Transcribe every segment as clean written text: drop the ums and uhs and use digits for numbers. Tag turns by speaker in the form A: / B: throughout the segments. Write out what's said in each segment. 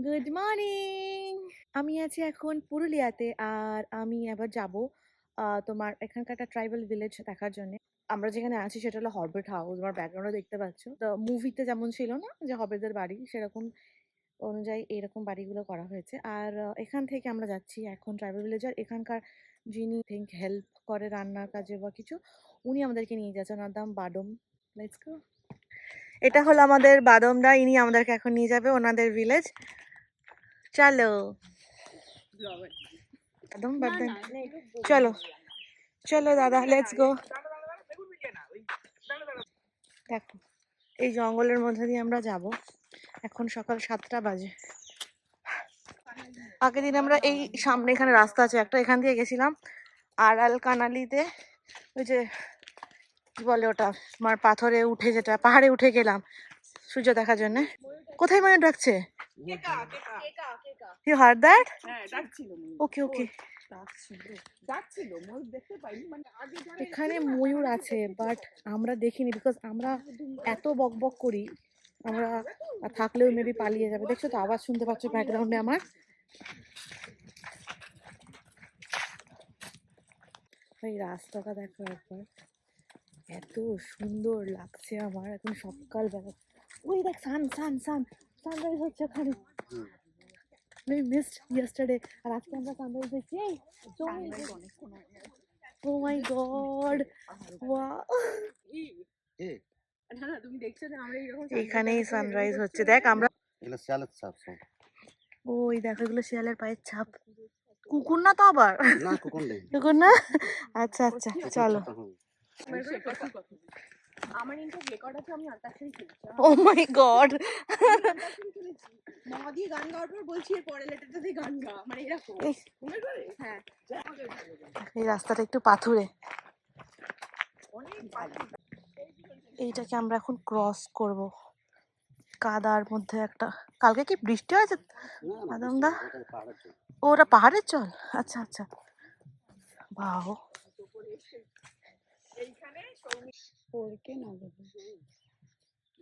A: Good morning. আমি আছি এখন পুরুলিয়াতে, আর আমি এবার যাব তোমার এখানকার একটা ট্রাইবাল ভিলেজ দেখার জন্য। আমরা যেখানে আছি সেটা হলো হরবেট হাউস, তোমার ব্যাকগ্রাউন্ডে দেখতে পাচ্ছ। তো মুভিতে যেমন ছিল না যে হবেদের বাড়ি, সেরকম অনুযায়ী এরকম বাড়িগুলো করা হয়েছে। আর এখান থেকে আমরা যাচ্ছি এখন ট্রাইবাল ভিলেজার এখানকার, যিনি থিঙ্ক হেল্প করে রান্নার কাজে বা কিছু, উনি আমাদেরকে নিয়ে যাচ্ছেন। ওনার নাম বাদম। Let's go. এটা হলো আমাদের বাদমরা, ইনি আমাদেরকে এখন নিয়ে যাবে ওনাদের ভিলেজ। চলো বাদম বাদম, চলো চলো দাদা, লেটস গো। দেখো এই জঙ্গলের মধ্যে দিয়ে আমরা যাব। এখন সকাল 7টা বাজে। আগের দিন আমরা এই সামনে এখানে রাস্তা আছে একটা, এখান দিয়ে গেছিলাম আড়াল কানালিতে। ওই যে কি বলে ওটা, আমার পাথরে উঠে, যেটা পাহাড়ে উঠে গেলাম সূর্য দেখার জন্য। কোথায় ময়ূর ডাকছে? You heard that? Okay okay. এখানে ময়ূর আছে বাট আমরা দেখিনি, বিকজ আমরা এত বক বক করি, আমরা থাকলেও মেবি পালিয়ে যাবে। দেখছো তো আওয়াজ শুনতে পাচ্ছ ব্যাকগ্রাউন্ডে আমার। এই রাস্তাটা দেখো একবার, এত সুন্দর লাগছে আমার এখন সকালবেলা। ওই দেখ সানরাইজ হচ্ছে ওখানে। We missed yesterday, আর আজকে আমরা সানরাইজ দেখছি। ও মাই গড, ওয়াও। এইখানেই সানরাইজ হচ্ছে, দেখ আমরা। ওই দেখো এগুলো শিয়ালের পায়ের ছাপ। কুকুর না তো আবার? না কুকুর নেই, কুকুর না। আচ্ছা আচ্ছা চলো। আমার ইনফ্যাক্ট রেকর্ড আছে, আমি আন্তাক্ষরী খেলছি। ও মাই গড। মা দিয়ে গান গাওয়ার পর বলছি এর পরের লেটারটা দিয়ে গান গা, মানে এরকম। হ্যাঁ, এই রাস্তাটা একটু পাথুরে। এইটাকে আমরা এখন ক্রস করব কাদার মধ্যে একটা। কালকে কি বৃষ্টি হয়েছে আদমদা? ওরা পাহাড়ের চল, আচ্ছা আচ্ছা। বাহ,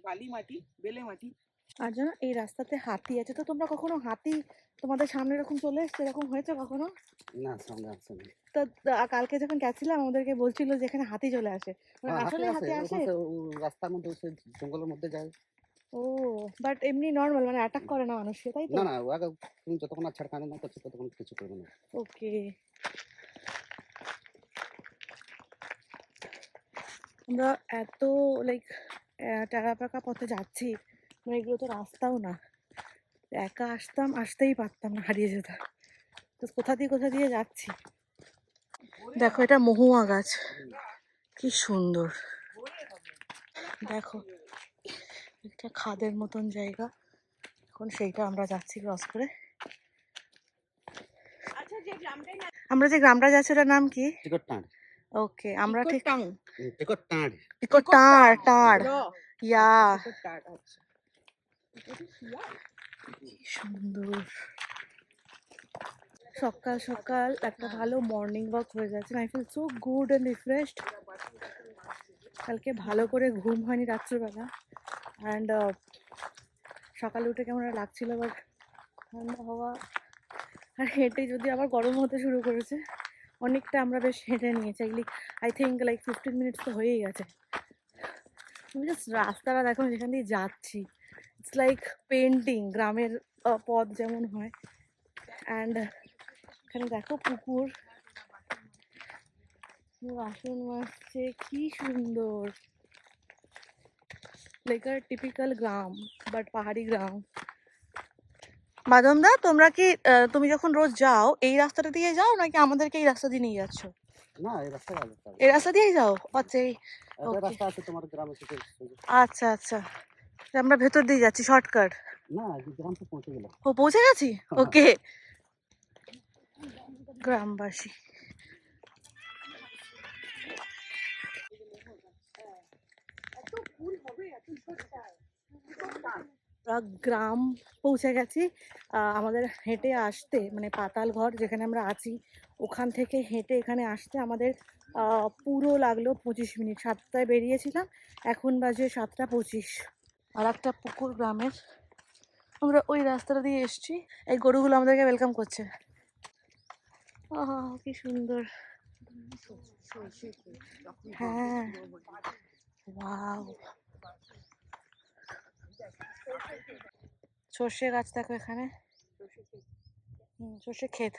B: বালি মাটি, বেলে মাটি।
A: আর জানো এই রাস্তাতে হাতি আছে, তো তোমরা কখনো হাতি তোমাদের সামনে এরকম চলে এসছে, এরকম হয়েছে কখনো?
C: না সামনে আসছে না।
A: তো কালকে যখন গেছিলাম আমাদেরকে বলছিল যে এখানে হাতি চলে আসে, আসলে হাতি আসে?
C: রাস্তার মধ্যে জঙ্গলের মধ্যে যায়।
A: ও, বাট এমনি নর্মাল, মানে অ্যাটাক করে না মানুষকে, তাই তো?
C: না না, ওকে তুমি যতক্ষণ ছাড়খানি না করছো ততক্ষণ কিছু করবে না।
A: ওকে। আমরা এত লাইক টাকা পাকা পথে যাচ্ছি, মানে এগুলো তো রাস্তাও না, একা আসতেই পারতাম না, হারিয়ে যেতাম। তো কোথা দিয়ে যাচ্ছি। দেখো এটা মহুয়া গাছ, কি সুন্দর। দেখো একটা খাদের মতন জায়গা, এখন সেইটা আমরা যাচ্ছি ক্রস করে। আমরা যে গ্রামটা যাচ্ছি ওটার নাম কি? ওকে, আমরা ঠিক টাঁড়। ইয়া, সুন্দর। সকাল সকাল একটা ভালো মর্নিং ওয়াক হয়ে যাচ্ছে। I feel so good and refreshed. কালকে ভালো করে ঘুম হয়নি রাত্রেবেলা, অ্যান্ড সকালে উঠে কেমন লাগছিল, বাট ঠান্ডা হাওয়া আর হেঁটে যদি আবার গরম হতে শুরু করেছে। অনেকটা আমরা বেশ হেঁটে নিয়েছি, আই থিঙ্ক লাইক 15 মিনিটস তো হয়েই গেছে। তুমি জাস্ট রাস্তাটা দেখো যেখান দিয়ে যাচ্ছি, ইটস লাইক পেন্টিং, গ্রামের পথ যেমন হয়। অ্যান্ড এখানে দেখো পুকুর, বাসন মাজছে, কি সুন্দর। লাইক আর টিপিক্যাল গ্রাম, বাট পাহাড়ি গ্রাম। বাদমদা, তোমরা কি তুমি যখন রোজ যাও এই রাস্তাটা দিয়ে যাও নাকি আমাদেরকে এই রাস্তা দিয়ে নিয়ে যাচ্ছ?
C: না, এই
A: রাস্তা দিয়েই যাও? আচ্ছা,
C: রাস্তা আছে তোমার গ্রামে থেকে।
A: আচ্ছা আচ্ছা, আমরা ভেতর দিয়ে যাচ্ছি শর্টকাট।
C: না, গ্রাম তো পৌঁছে গেলাম।
A: ও পৌঁছে গেছি, ওকে। গ্রামবাসী, গ্রাম পৌঁছে গেছি। আমাদের হেঁটে আসতে, মানে পাতাল ঘর যেখানে আমরা আছি ওখান থেকে হেঁটে এখানে আসতে আমাদের পুরো লাগলো 25 মিনিট। 7টায় বেরিয়েছিলাম, এখন বাজে 7টা 25। আর একটা পুকুর গ্রামের, আমরা ওই রাস্তাটা দিয়ে এসেছি, এই গরুগুলো আমাদেরকে ওয়েলকাম করছে। আহ কি সুন্দর। হ্যাঁ, ওয়াও, সর্ষে গাছ দেখো এখানে। সর্ষে ক্ষেত,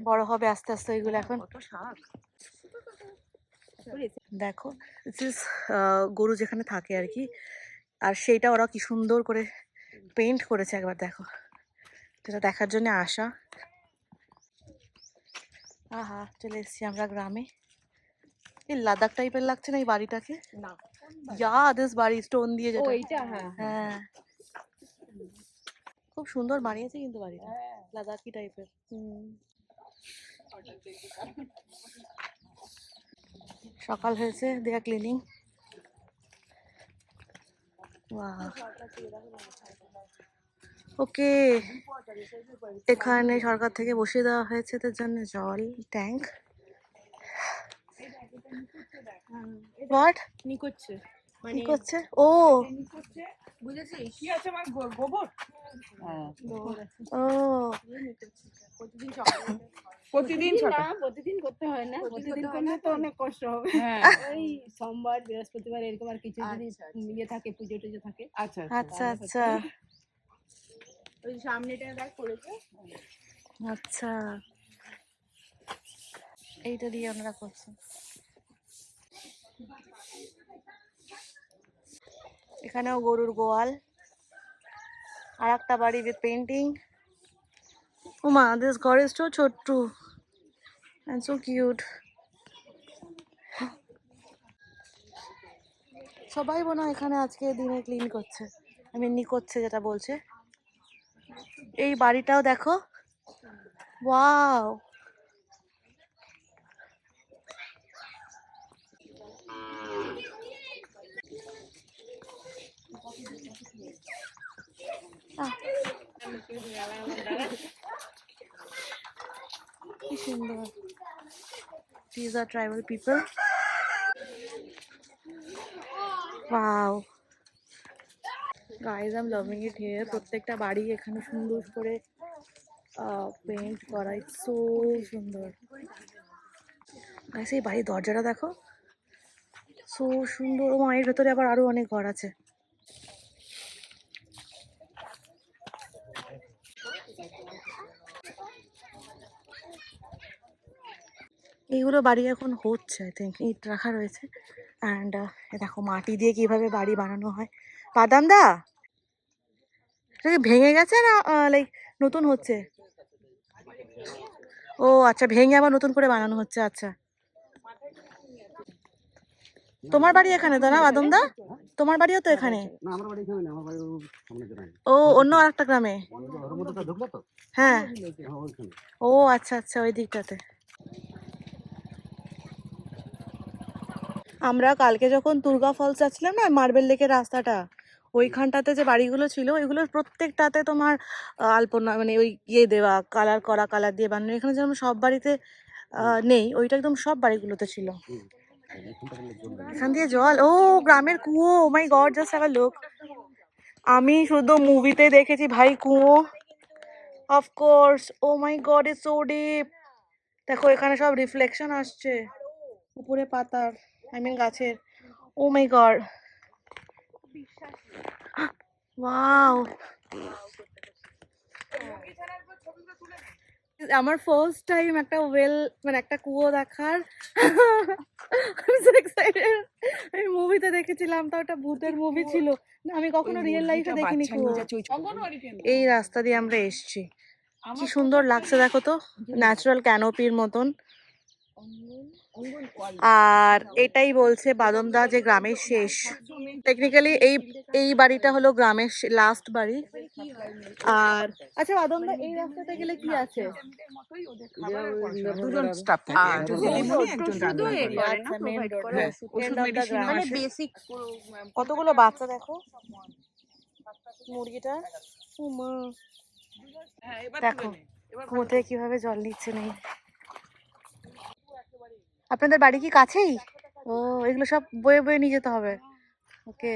A: বড় হবে আস্তে আস্তে ওইগুলো। এখন দেখো গরু যেখানে থাকে আর কি, আর সেইটা ওরা কি সুন্দর করে পেইন্ট করেছে একবার দেখো, যেটা দেখার জন্য আসা। আহা, চলে এসেছি আমরা গ্রামে। এই লাদাখ টাইপের লাগছে না এই বাড়িটাকে?
B: না,
A: ইয়া, দিস বাড়ি স্টোন দিয়ে
B: ও
A: যেটা।
B: এইটা, হ্যাঁ
A: হ্যাঁ, খুব সুন্দর বানিয়েছে কিন্তু বাড়িটা, লাদাখি টাইপের। সকাল হয়েছে, দে আর ক্লিনিং। ওকে, এখানে সরকার থেকে বসিয়ে দেওয়া হয়েছে এদের জন্য জল ট্যাঙ্ক। হোয়াট
B: কি করছে
A: কি করছে? ও
B: বুঝেছিস কি আছে আমার গোবর।
A: ও,
B: প্রতিদিন
D: প্রতিদিন করতে হয় না, প্রতিদিন করলে তো অনেক কষ্ট হবে।
B: হ্যাঁ,
D: ওই সোমবার বৃহস্পতিবার এরকম আর কিছু যদি ইয়ে থাকে, পুজো টুজো থাকে।
B: আচ্ছা
A: আচ্ছা আচ্ছা
D: ওই সামনেটা দেখ করেছে।
A: আচ্ছা, এইটা দিয়ে ওনারা করছে। এখানেও গরুর গোয়াল, আর একটা বাড়ি উইথ পেন্টিং। ওমা, দিস ঘর is so Chhotu and so cute. সবাই মনে হয় এখানে আজকে দিনে ক্লিন করছে, নি করছে যেটা বলছে। এই বাড়িটাও দেখো, ওয়াও, কি সুন্দর। These are tribal people. Wow. Guys, I'm loving it here. প্রত্যেকটা বাড়ি এখানে সুন্দর করে পেইন্ট করা, সো সুন্দর। গাইস, এই বাড়ির দরজাটা দেখো, সো সুন্দর। ও মায়ের ভেতরে আবার আরো অনেক ঘর আছে। এইগুলো বাড়ি এখন হচ্ছে, আই থিঙ্ক ইট রাখা রয়েছে। অ্যান্ড দেখো মাটি দিয়ে কিভাবে বাড়ি বানানো হয়। বাদাম দা, এটা কি ভেঙে গেছে না লাইক নতুন হচ্ছে? ও আচ্ছা, ভেঙে আবার নতুন করে বানানো হচ্ছে। আচ্ছা, তোমার বাড়ি এখানে তো না বাদম দা? তোমার বাড়িও তো এখানে?
C: না, আমার বাড়ি এখানে না, আমার বাড়ি সামনে গ্রামে।
A: ও, অন্য আর একটা গ্রামে?
C: ওর মধ্যে ঢুকলো তো?
A: হ্যাঁ,
C: হ্যাঁ, ওইখানে।
A: ও আচ্ছা আচ্ছা, ওই দিকটাতে। আমরা কালকে যখন দুর্গা ফলস যাচ্ছিলাম না, মার্বেল লেকের রাস্তাটা, ওইখানটাতে যে বাড়িগুলো ছিল ওইগুলোর প্রত্যেকটাতে তোমার আলপনা, মানে ওই ইয়ে দেওয়া, কালার করা, কালার দিয়ে বানানো। এখানে যেমন সব বাড়িতে নেই, ওইটা একদম সব বাড়িগুলোতে ছিল। এখান দিয়ে জল, ও গ্রামের কুয়ো, oh my god, just have a look. আমি শুধু মুভিতে দেখেছি ভাই কুয়ো, of course. Oh my god, it's so deep. দেখো এখানে সব রিফ্লেকশন আসছে উপরে পাতার, আই মিন গাছের। ও মাই গড, ওয়াও। আমার ফার্স্ট টাইম একটা ওয়েল, মানে একটা কুয়ো দেখার। আমি মুভিতে দেখেছিলাম, তো ওটা ভূতের মুভি ছিল না, আমি কখনো রিয়েল লাইফে দেখিনি কুয়ো। এই রাস্তা দিয়ে আমরা এসেছি, কি সুন্দর লাগছে দেখো তো, ন্যাচারাল ক্যানোপির মতন। আর এটাই বলছে বাদমদা যে গ্রামের শেষ। টেকনিক্যালি এই বাড়িটা হলো গ্রামের লাস্ট বাড়ি। আর আচ্ছা বাদমদা, এই রাস্তাতে গেলে কি আছে?
B: দুজন স্টাফ থাকে, একজন দিদিমণি, একজন রাঁধুনি।
A: আচ্ছা, মেন রোড,
B: হ্যাঁ, ওষুধ মেডিসিন
D: মানে
B: আসে।
D: বেসিক
A: কতগুলো বাচ্চা দেখো মুরগিটা। ও মা,
B: হ্যাঁ, এবার
A: দেখো
B: তুলে নে, এবার
A: কুয়ো থেকে কিভাবে জল নিচ্ছে নেই। আপনাদের বাড়ি কি কাছেই? ও, এগুলো সব বয়ে বয়ে নিয়ে যেতে হবে। ওকে,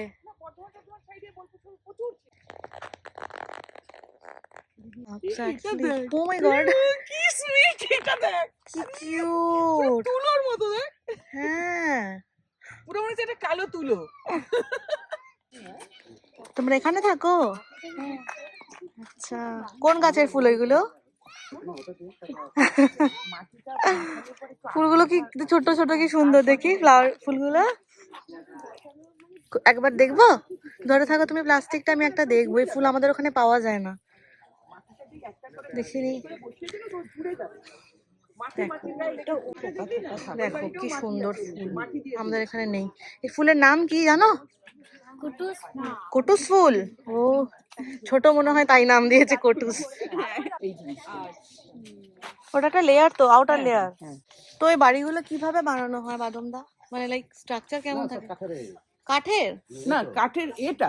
A: Exactly. Oh my god.
B: কি সুইট এটা দেখ,
A: কি কিউট।
B: তুলোর মতো দেখ,
A: হ্যাঁ,
B: পুরো মনে হচ্ছে একটা কালো তুলো।
A: তোমরা এখানে থাকো? আচ্ছা, কোন গাছের ফুল ওইগুলো? ফুলগুলো কি ছোট ছোট, কি সুন্দর দেখি ফ্লাওয়ার ফুলগুলো। একবার দেখবো? ধরে থাকো তুমি প্লাস্টিকটা, আমি একটা দেখবো। এই ফুল আমাদের ওখানে পাওয়া যায় না, দেখিনি। দেখো কি সুন্দর ফুল, আমাদের এখানে নেই। এই ফুলের নাম কি জানো? কটুস ফুল। ও, ছোট মনে হয় তাই নাম দিয়েছে কটুস। ওটা একটা লেয়ার তো, আউটার লেয়ার। তো এই বাড়িগুলো কিভাবে বানানো হয় বাদমদা? মানে লাইক স্ট্রাকচার কেমন থাকে? কাঠের?
B: না, কাঠের এটা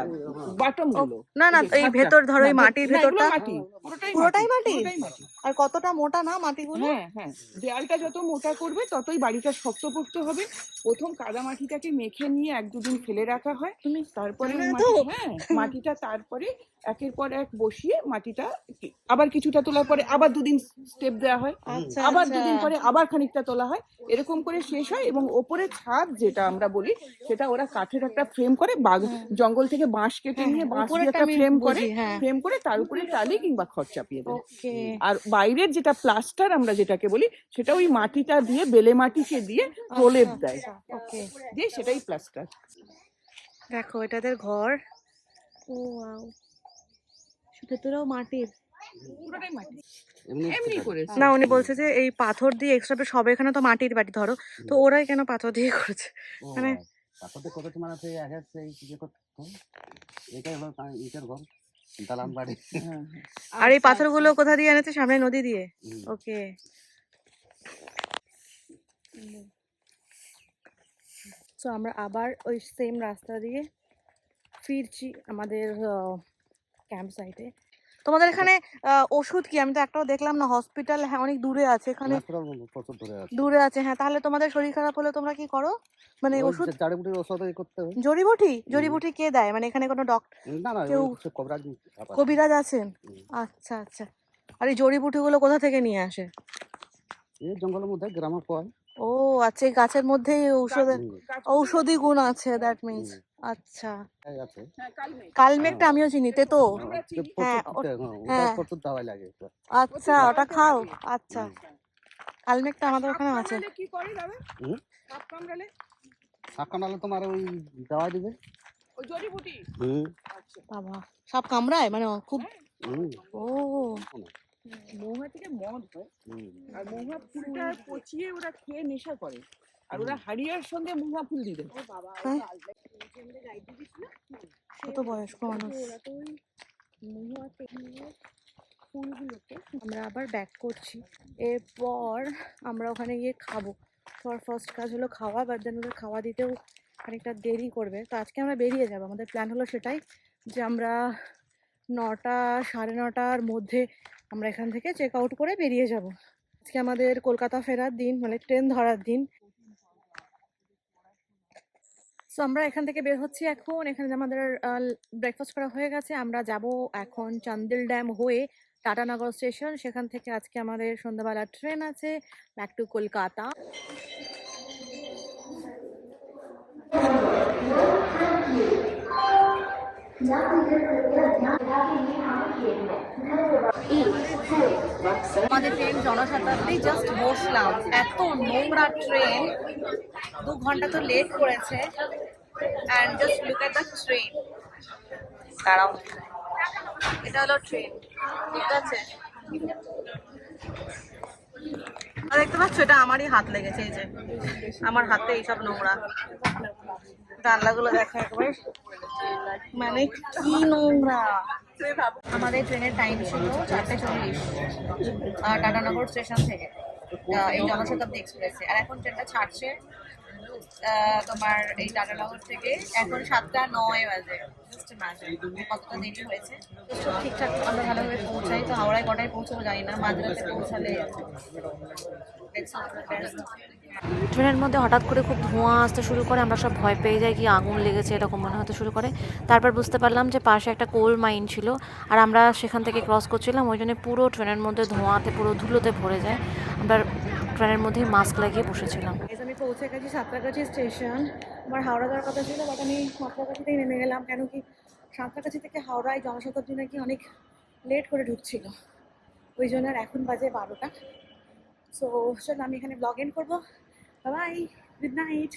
B: বাটম গুলো।
A: না না, এই ভেতর ধরো এই মাটির ভেতরটা
B: মাটি,
A: পুরোটাই মাটি।
B: পুরোটাই মাটি।
A: আর কতটা মোটা না মাটিগুলো?
B: হ্যাঁ হ্যাঁ, দেয়ালটা যত মোটা করবে ততই বাড়িটা শক্তপোক্ত হবে। প্রথম কাদা মাটিটাকে মেখে নিয়ে 1-2 দিন ফেলে রাখা হয়, তারপরে
A: জানো
B: ওই
A: তো?
B: হ্যাঁ মাটিটা তারপরে একের পর এক বসিয়ে মাটিটা আবার কিছুটা তোলার পরে আবার 2 দিন স্টেপ দেওয়া হয়,
A: আচ্ছা,
B: আবার
A: আচ্ছা।
B: 2 দিন পরে আবার খানিকটা তোলা হয়, এরকম করে শেষ হয়। এবং ওপরে ছাদ যেটা আমরা বলি, সেটা ওরা কাঠের একটা ফ্রেম করে, জঙ্গল থেকে বাঁশ কেটে নিয়ে বাঁশ দিয়ে
A: উপরেরটা
B: একটা
A: আমি
B: ফ্রেম করে,
A: বুঝি, হ্যাঁ।
B: ফ্রেম করে তার উপরে টালি কিংবা খড় চাপিয়ে দেয়।
A: ওকে।
B: আর বাইরের যেটা প্লাস্টার আমরা যেটাকে বলি, সেটা ওই মাটিটা দিয়ে, বেলে মাটিকে দিয়ে প্রলেপ দেয়,
A: ওকে।
B: দিয়ে সেটাই প্লাস্টার।
A: দেখো এটাদের ঘর। ও ওয়াও, ভেতরেও মাটির।
B: পুরোটাই মাটি,
C: এমনি
B: এমনি করে।
A: না, উনি বলছে যে এই পাথর দিয়ে এক্সট্রা, সব এখানে তো মাটির বাড়ি ধরো, তো ওরাই কেন পাথর দিয়ে করেছে? মানে
C: তারপরে কত মানে আগে সেই ইয়ে করতো, এটাই হলো ইটের ঘর, দালান বাড়ি।
A: আর এই পাথরগুলো কোথা দিয়ে এনেছে? সামনে নদী দিয়ে। ওকে। তো আমরা আবার ওই সেম রাস্তা দিয়ে ফিরছি আমাদের ক্যাম্প সাইটে। তোমাদের এখানে ওষুধ কি? আমি তো একটাও দেখলাম না। হসপিটাল হ্যাঁ অনেক দূরে আছে, এখানে
C: প্রচুর ধরে আছে।
A: দূরে আছে। হ্যাঁ, তাহলে তোমাদের শরীর খারাপ হলে তোমরা কি করো? মানে ওষুধ,
C: জাড়িবুটির ওষুধ করতে হবে।
A: জড়িবুটি? জড়িবুটি কে দেয়? মানে এখানে কোনো ডক্টর,
C: না না,
A: কেউ
C: কবিরাজ
A: কবিরাজ আছেন? আচ্ছা আচ্ছা। আর এই জড়িবুটিগুলো কোথা থেকে নিয়ে আসে?
C: এই জঙ্গলের মধ্যে গ্রামে পায়।
A: ও আচ্ছা, এই গাছের মধ্যেই ঔষধি গুণ আছে, দ্যাট মিন্স। আচ্ছা,
C: এই আছে।
A: কালমেঘটা আমিও চিনি, তেতো। হ্যাঁ, হ্যাঁ।
C: প্রচুর দাওয়াই লাগে।
A: আচ্ছা, ওটা খাও। আচ্ছা, কালমেঘটা আমাদের ওখানে আছে।
B: কি করে দাদা? সাপ কামড়ালে?
C: সাপ কামড়ালে তোমার ওই দাওয়াই দিবে,
B: ওই জড়িবুটি।
A: বাবা, সাপ কামড়ায় মানে খুব? ও,
B: মহুয়া থেকে মদ হয়, আর মহুয়া ফুলটা পচিয়ে ওরা খেয়ে নেশা করে, আর ওরা হাড়িয়ার সঙ্গে মহুয়া ফুল দিবে।
A: কত বয়স্ক মানুষ। আমরা আবার ব্যাক করছি। এরপর আমরা ওখানে গিয়ে খাবো। সবার ফার্স্ট কাজ হলো খাওয়া, বাট দেন ওদের খাওয়া দিতেও খানিকটা দেরি করবে। তো আজকে আমরা বেরিয়ে যাবো। আমাদের প্ল্যান হলো সেটাই, যে আমরা 9টা 9:30টার মধ্যে আমরা এখান থেকে চেক আউট করে বেরিয়ে যাব। আজকে আমাদের কলকাতা ফেরার দিন, মানে ট্রেন ধরার দিন। সো আমরা এখান থেকে বের হচ্ছি এখন। এখানে আমাদের ব্রেকফাস্ট করা হয়ে গেছে। আমরা যাব এখন চান্দিল ড্যাম হয়ে টাটানগর স্টেশন। সেখান থেকে আজকে আমাদের সন্ধ্যাবেলা ট্রেন আছে ব্যাক টু কলকাতা। আমাদের ট্রেন জনশতাব্দী, জাস্ট বসলাম। এত নোংরা ট্রেন, 2 ঘন্টা তো লেট করেছে। And just look at the train. দাঁড়াও, এটা হলো ট্রেন, ঠিক আছে? দেখতে পাচ্ছ, এটা আমারই হাত লেগেছে। এই যে আমার হাতে এইসব নোংরা, জানলাগুলো দেখা একবার, মানে কি নোংরা। আমাদের ট্রেনের টাইম ছিল 4:40 টাটানগর স্টেশন থেকে এই জনশতাব্দী এক্সপ্রেসে। আর এখন ট্রেনটা ছাড়ছে তোমার এই টাটানগর থেকে এখন 7:09 বাজে। জাস্ট ইমাজিন কতটা দেরি হয়েছে। তো সব ঠিকঠাক আমরা ভালোভাবে পৌঁছাই। তো হাওড়ায় কটায় পৌঁছবো জানি না, মাঝরাতে পৌঁছালে
E: ট্রেনের মধ্যে হঠাৎ করে খুব ধোঁয়া আসতে শুরু করে, আমরা সব ভয় পেয়ে যাই কি আগুন লেগেছে এরকম মনে হতে শুরু করে। তারপর বুঝতে পারলাম যে পাশে একটা কোল মাইন ছিল, আর আমরা সেখান থেকে ক্রস করছিলাম, ওই জন্য পুরো ট্রেনের মধ্যে ধোঁয়াতে পুরো ধুলোতে ভরে যায়। আমরা ট্রেনের মধ্যেই মাস্ক লাগিয়ে বসেছিলাম।
A: আমি পৌঁছে গেছি সাঁতরাগাছি স্টেশন। আমার হাওড়া যাওয়ার কথা ছিল, বাট আমি সাঁতরাগাছিতেই নেমে গেলাম। কেন কি সাঁতরাগাছি থেকে হাওড়ায় জনশতাব্দী নাকি অনেক লেট করে ঢুকছিল, ওই জন্য। আর এখন বাজে 12টা। সো চলো আমি এখানে ব্লগ এন্ড করবো। Bye, good night.